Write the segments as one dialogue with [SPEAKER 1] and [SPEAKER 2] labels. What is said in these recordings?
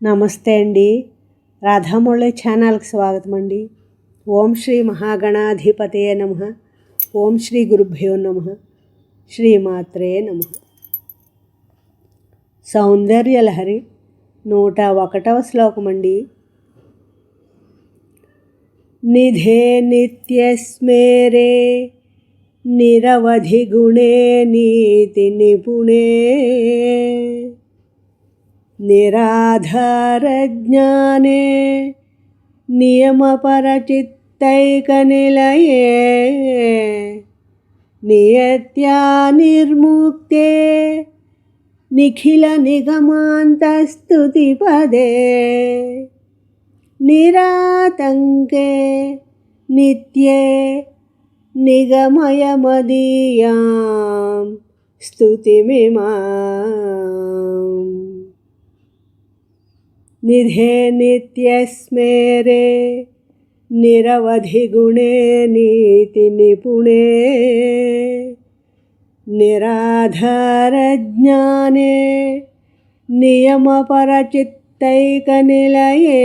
[SPEAKER 1] నమస్తే అండి. రాధామురళి ఛానల్కి స్వాగతం అండి. ఓం శ్రీ మహాగణాధిపతయే నమః. ఓం శ్రీ గురుభ్యో నమః. శ్రీమాత్రే నమః. సౌందర్యలహరి 101వ శ్లోకం అండి. నిధే నిత్యస్మేరే నిరవధి గుణే నీతి నిపుణే నిరాధార జ్ఞానే నియమపరచిత్తైక నిలయే నియత్యా నిర్ముక్తే నిఖిల నిగమాంతస్తుతి పదే నిరాతంకే నిత్యే నిగమయమదీయాం స్తుతిమిమాం. నిధే నిత్యస్మేరే నిరవధి గుణే నీతి నిపుణే నిరాధార జ్ఞానే నియమపరచిత్తైక నిలయే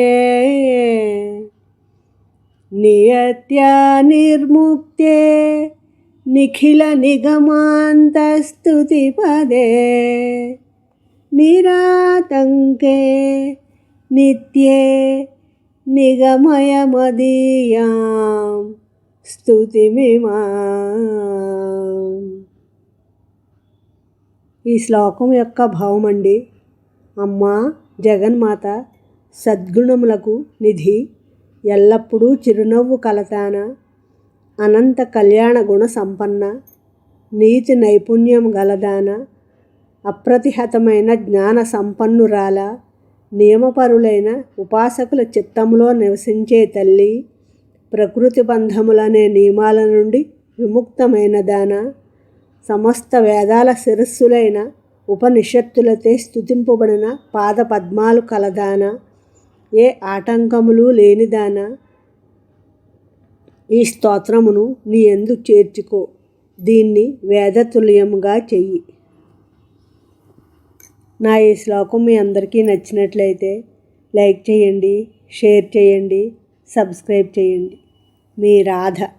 [SPEAKER 1] నియత్యా నిర్ముక్తే నిఖిల నిగమాంతస్తుతి పదే నిరాతంకే నిత్యే నిగమయమదీయాం స్తుతిమిమాం. ఈ శ్లోకం యొక్క భావం అండి. అమ్మ జగన్మాత సద్గుణములకు నిధి, ఎల్లప్పుడూ చిరునవ్వు కలతాన, అనంత కళ్యాణ గుణ సంపన్న, నీతి నైపుణ్యం గలదాన, అప్రతిహతమైన జ్ఞాన సంపన్నురాల, నియమపరులైన ఉపాసకుల చిత్తములో నివసించే తల్లి, ప్రకృతి బంధములనే నియమాల నుండి విముక్తమైన దాన, సమస్త వేదాల శిరస్సులైన ఉపనిషత్తులతో స్తుతింపబడిన పాద పద్మాలు కలదాన, ఏ ఆటంకములు లేనిదాన, ఈ స్తోత్రమును నీ యందు చేర్చుకో, దీన్ని వేదతుల్యముగా చెయ్యి. నా ఈ శ్లోకం మీ అందరికీ నచ్చినట్లయితే లైక్ చేయండి, షేర్ చేయండి, సబ్స్క్రైబ్ చేయండి. మీ రాధ.